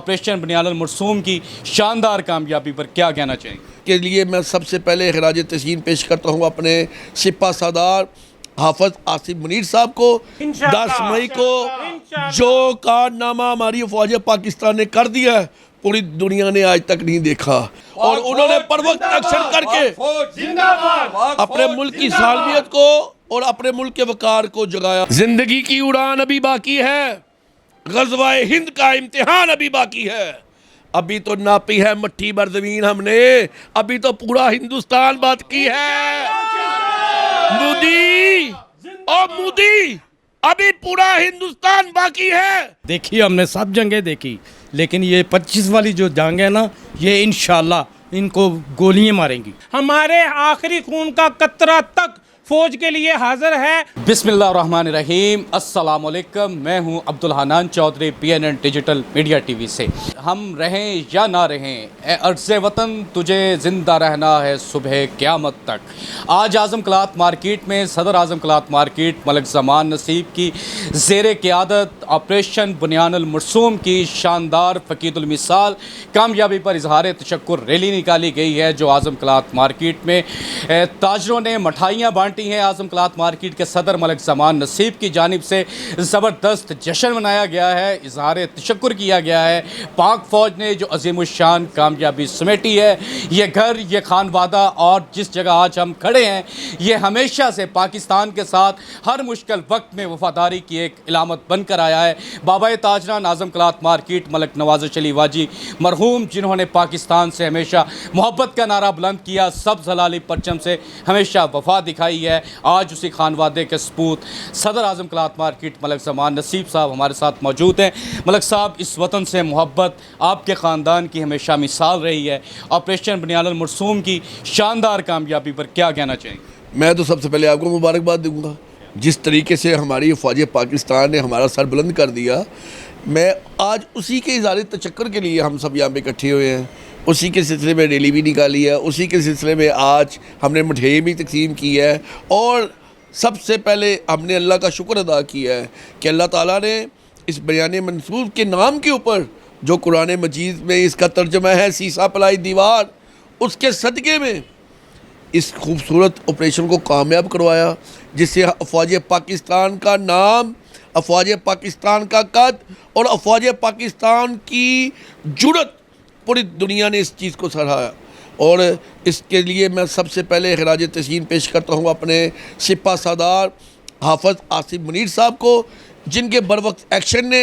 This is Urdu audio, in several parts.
آپریشن بنیان المرسوم کی شاندار کامیابی پر کیا کہنا چاہیں گے؟ کے لیے میں سب سے پہلے خراج تحسین پیش کرتا ہوں اپنے سپہ سالار حافظ آصف منیر صاحب کو۔ 10 مئی کو جو کارنامہ ہماری افواج پاکستان نے کر دیا ہے پوری دنیا نے آج تک نہیں دیکھا، اور انہوں نے پر وقت ایکشن کر کے اپنے ملک کی سالمیت کو اور اپنے ملک کے وقار کو جگایا۔ زندگی کی اڑان ابھی باقی ہے، غزوہ ہند کا امتحان ابھی باقی ہے، ابھی تو ناپی ہے مٹھی بر زمین ہم نے، ابھی تو پورا ہندوستان بات کی ہے۔ مودی ابھی پورا ہندوستان باقی ہے۔ دیکھیے ہم نے سب جنگیں دیکھی، لیکن یہ 25 والی جو جنگ ہے نا، یہ انشاءاللہ ان کو گولیاں ماریں گی۔ ہمارے آخری خون کا قطرہ تک فوج کے لیے حاضر ہے۔ بسم اللہ الرحمن الرحیم، السلام علیکم، میں ہوں Abdul Hanan Chaudhry PNN digital media T V سے۔ ہم رہیں یا نہ رہیں، اے ارض وطن تجھے زندہ رہنا ہے صبح قیامت تک۔ آج اعظم کلاتھ مارکیٹ میں صدر اعظم کلاتھ مارکیٹ ملک زمان نصیب کی زیر قیادت آپریشن بنیان المرسوم کی شاندار فقید المثال کامیابی پر اظہار تشکر ریلی نکالی گئی ہے، جو اعظم کلاتھ مارکیٹ میں تاجروں نے مٹھائیاں بانٹی ہیں۔ اعظم کلاتھ مارکیٹ کے صدر ملک زمان نصیب کی جانب سے زبردست جشن منایا گیا ہے، اظہار تشکر کیا گیا ہے۔ پاک فوج نے جو عظیم الشان کامیابی سمیٹی ہے، یہ گھر، یہ خانوادہ اور جس جگہ آج ہم کھڑے ہیں، یہ ہمیشہ سے پاکستان کے ساتھ ہر مشکل وقت میں وفاداری کی ایک علامت بن کر آیا ہے۔ بابا تاجران اعظم کلاتھ مارکیٹ ملک نواز چلی واجی مرحوم، جنہوں نے پاکستان سے ہمیشہ محبت کا نعرہ بلند کیا، سبز ہلالی پرچم سے ہمیشہ وفا دکھائی ہے، آج اسی خانوادے کے سپوت صدر اعظم کلاتھ مارکیٹ ملک زمان نصیب صاحب ہمارے ساتھ موجود ہیں۔ ملک صاحب، اس وطن سے محبت آپ کے خاندان کی ہمیشہ مثال رہی ہے، آپریشن بنیان المرسوم کی شاندار کامیابی پر کیا کہنا چاہیں گے؟ میں تو سب سے پہلے آپ کو مبارکباد دوں گا، جس طریقے سے ہماری افواج پاکستان نے ہمارا سر بلند کر دیا۔ میں آج اسی کے اظہار تشکر کے لیے ہم سب یہاں پہ اکٹھے ہوئے ہیں، اسی کے سلسلے میں ریلی بھی نکالی ہے، اسی کے سلسلے میں آج ہم نے مٹھائی بھی تقسیم کی ہے، اور سب سے پہلے ہم نے اللہ کا شکر ادا کیا ہے کہ اللہ تعالیٰ نے اس بیان منصور کے نام کے اوپر جو قرآن مجید میں اس کا ترجمہ ہے سیسا پلائی دیوار، اس کے صدقے میں اس خوبصورت آپریشن کو کامیاب کروایا، جس سے افواج پاکستان کا نام، افواج پاکستان کا قد اور افواج پاکستان کی جرأت پوری دنیا نے اس چیز کو سراہا۔ اور اس کے لیے میں سب سے پہلے خراج تحسین پیش کرتا ہوں اپنے سپہ سالار حافظ آصف منیر صاحب کو، جن کے بروقت ایکشن نے،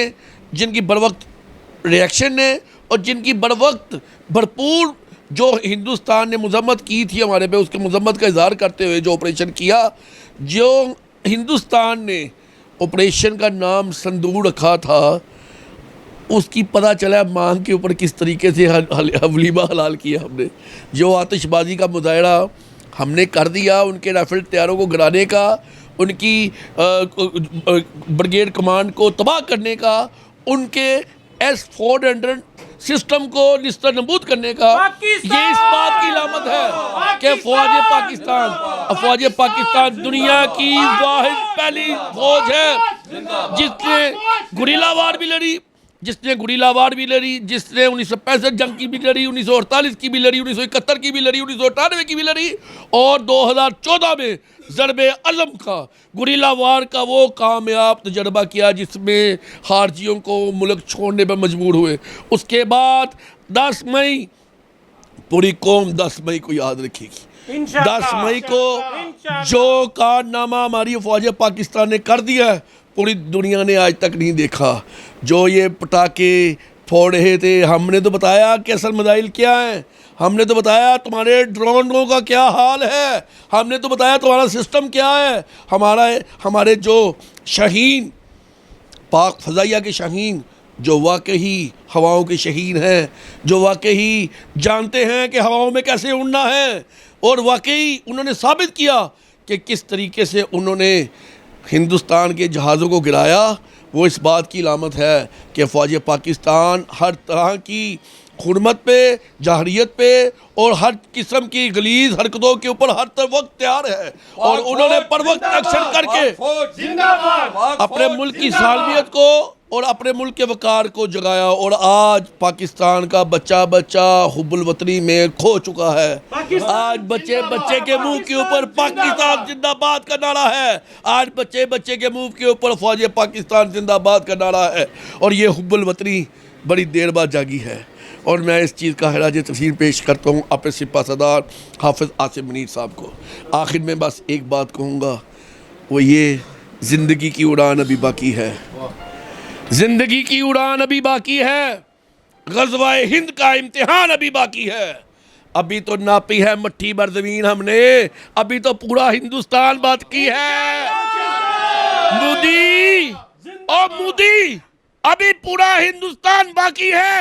جن کی بروقت ریئیکشن نے، اور جن کی بروقت بھرپور جو ہندوستان نے مذمت کی تھی ہمارے پہ، اس کے مذمت کا اظہار کرتے ہوئے جو آپریشن کیا، جو ہندوستان نے آپریشن کا نام سندور رکھا تھا، اس کی پتہ چلا مانگ کے اوپر کس طریقے سے ولیمہ حلال کیا ہم نے۔ جو آتش بازی کا مظاہرہ ہم نے کر دیا، ان کے رائفل تیاروں کو گرانے کا، ان کی بریگیڈ کمانڈ کو تباہ کرنے کا، ان کے S-400 سسٹم کو نستر نبود کرنے کا، یہ اس بات کی علامت ہے کہ افواج پاکستان دنیا کی واحد پہلی فوج ہے جس نے گریلا وار بھی لڑی، جس نے 1965 جنگ کی بھی لڑی، 1948 کی بھی لڑی، 1971 کی بھی لڑی، 1998 کی بھی لڑی، اور 2014 میں ضرب عظم کا گریلا وار کا وہ کامیاب تجربہ کیا جس میں خارجیوں کو ملک چھوڑنے پر مجبور ہوئے۔ اس کے بعد 10 مئی پوری قوم 10 مئی کو یاد رکھے گی۔ 10 مئی کو جو کارنامہ ہماری افواج پاکستان نے کر دیا ہے پوری دنیا نے آج تک نہیں دیکھا۔ جو یہ پٹاخے پھوڑ رہے تھے، ہم نے تو بتایا کہ اصل میزائل کیا ہیں، ہم نے تو بتایا تمہارے ڈرونوں کا کیا حال ہے، ہم نے تو بتایا تمہارا سسٹم کیا ہے۔ ہمارے جو شاہین، پاک فضائیہ کے شاہین، جو واقعی ہواؤں کے شہین ہیں، جو واقعی جانتے ہیں کہ ہواؤں میں کیسے اڑنا ہے، اور واقعی انہوں نے ثابت کیا کہ کس طریقے سے انہوں نے ہندوستان کے جہازوں کو گرایا، وہ اس بات کی علامت ہے کہ فوج پاکستان ہر طرح کی حرمت پہ، جہریت پہ اور ہر قسم کی غلیظ حرکتوں کے اوپر ہر وقت تیار ہے، اور انہوں نے پر وقت ایکشن کر کے اپنے ملک کی سالمیت کو اور اپنے ملک کے وقار کو جگایا، اور آج پاکستان کا بچہ بچہ حب الوطنی میں کھو چکا ہے۔ آج بچے بچے کے منہ کے اوپر پاکستان زندہ باد کا نعرہ ہے، آج بچے بچے کے منہ کے اوپر فوج پاکستان زندہ باد کا نعرہ ہے، اور یہ حب الوطنی بڑی دیر بعد جاگی ہے۔ اور میں اس چیز کا خراج تحسین پیش کرتا ہوں اپنے سپہ سالار حافظ آصف منیر صاحب کو۔ آخر میں بس ایک بات کہوں گا، وہ یہ زندگی کی اڑان ابھی باقی ہے، زندگی کی اڑان ابھی باقی ہے، غزوہ ہند کا امتحان ابھی باقی ہے۔ ابھی تو ناپی ہے مٹھی بر زمین ہم نے، ابھی تو پورا ہندوستان بات کی ہے۔ مودی اور مودی، ابھی پورا ہندوستان باقی ہے۔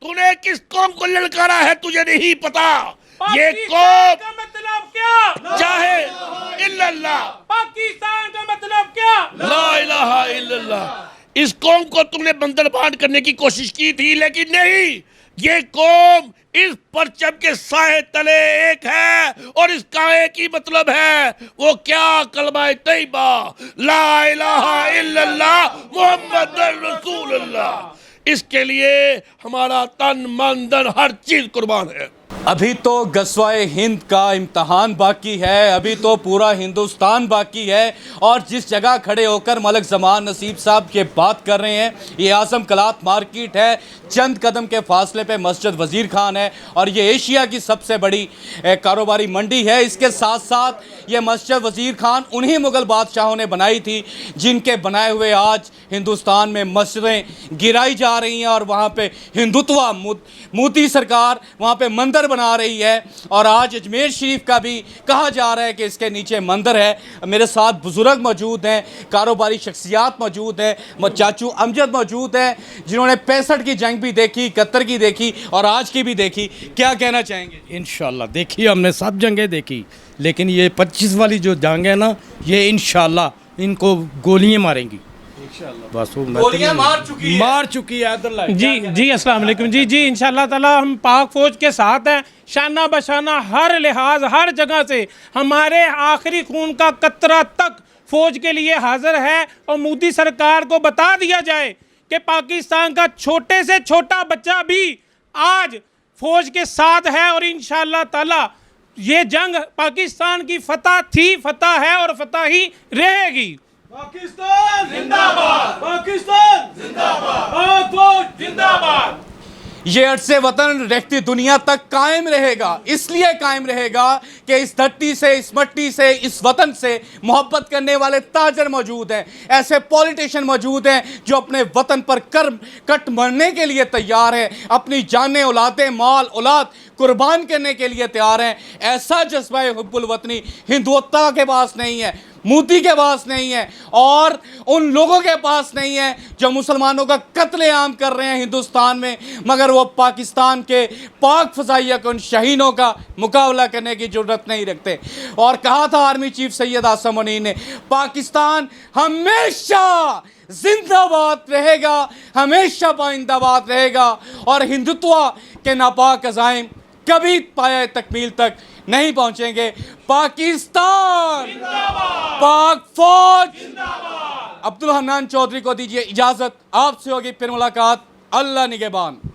تو نے کس قوم کو للکارا ہے تجھے نہیں پتا۔ یہ قوم کا مطلب کیا؟ چاہے الا اللہ، پاکستان کا مطلب کیا؟ لا الہ الا اللہ۔ اس قوم کو تم نے بندر بانٹ کرنے کی کوشش کی تھی، لیکن نہیں، یہ قوم اس پرچم کے سائے تلے ایک ہے، اور اس کا ایک ہی مطلب ہے، وہ کیا؟ کلمہ طیبہ لا الہ الا اللہ محمد رسول اللہ۔ اس کے لیے ہمارا تن من دن ہر چیز قربان ہے۔ ابھی تو غزوہ ہند کا امتحان باقی ہے، ابھی تو پورا ہندوستان باقی ہے، اور جس جگہ کھڑے ہو کر ملک زمان نصیب صاحب یہ بات کر رہے ہیں، یہ اعظم کلات مارکیٹ ہے، چند قدم کے فاصلے پہ مسجد وزیر خان ہے، اور یہ ایشیا کی سب سے بڑی کاروباری منڈی ہے۔ اس کے ساتھ ساتھ یہ مسجد وزیر خان انہی مغل بادشاہوں نے بنائی تھی جن کے بنائے ہوئے آج ہندوستان میں مسجدیں گرائی جا رہی ہیں، اور وہاں پہ ہندوتوا مودی سرکار وہاں پہ مندر بنا رہی ہے، اور آج اجمیر شریف کا بھی کہا جا رہا ہے کہ اس کے نیچے مندر ہے۔ میرے ساتھ بزرگ موجود ہیں، کاروباری شخصیات موجود ہیں، چاچو امجد موجود ہیں، جنہوں نے 65 کی جنگ بھی دیکھی، 71 کی دیکھی، اور آج کی بھی دیکھی۔ کیا کہنا چاہیں گے؟ انشاءاللہ دیکھی، ہم نے سب جنگیں دیکھی، لیکن یہ 25 والی جو جنگ ہے نا، یہ انشاءاللہ ان کو گولیاں ماریں گی۔ بس وہ گولیاں مار چکی ہے۔ ادھر لائے۔ جی السلام علیکم۔ جی انشاءاللہ تعالی ہم پاک فوج کے ساتھ ہیں، شانہ بشانہ ہر لحاظ ہر جگہ سے ہمارے آخری خون کا قطرہ تک فوج کے لیے حاضر ہے، اور مودی سرکار کو بتا دیا جائے کہ پاکستان کا چھوٹے سے چھوٹا بچہ بھی آج فوج کے ساتھ ہے، اور انشاءاللہ تعالی یہ جنگ پاکستان کی فتح تھی، فتح ہے، اور فتح ہی رہے گی۔ پاکستان زندہ باد، پاکستان زندہ باد، پاک فوج زندہ باد۔ یہ عرص وطن رہتی دنیا تک قائم رہے گا، اس لیے قائم رہے گا کہ اس دھرتی سے، اس مٹی سے، اس وطن سے محبت کرنے والے تاجر موجود ہیں، ایسے پولیٹیشین موجود ہیں جو اپنے وطن پر کٹ مرنے کے لیے تیار ہیں، اپنی جانیں، اولادیں، مال اولاد قربان کرنے کے لیے تیار ہیں۔ ایسا جذبہ حب الوطنی ہندوتوا کے پاس نہیں ہے، مودی کے پاس نہیں ہے، اور ان لوگوں کے پاس نہیں ہے جو مسلمانوں کا قتل عام کر رہے ہیں ہندوستان میں، مگر وہ پاکستان کے پاک فضائیہ کو، ان شہینوں کا مقابلہ کرنے کی جرات نہیں رکھتے۔ اور کہا تھا آرمی چیف سید آصف منیر نے، پاکستان ہمیشہ زندہ باد رہے گا، ہمیشہ پائندہ باد رہے گا، اور ہندوتوا کے ناپاک عزائم کبھی پایہ تکمیل تک نہیں پہنچیں گے۔ پاکستان پاک فوج۔ عبدالحنان چودھری کو دیجیے اجازت، آپ سے ہوگی پھر ملاقات۔ اللہ نگہبان۔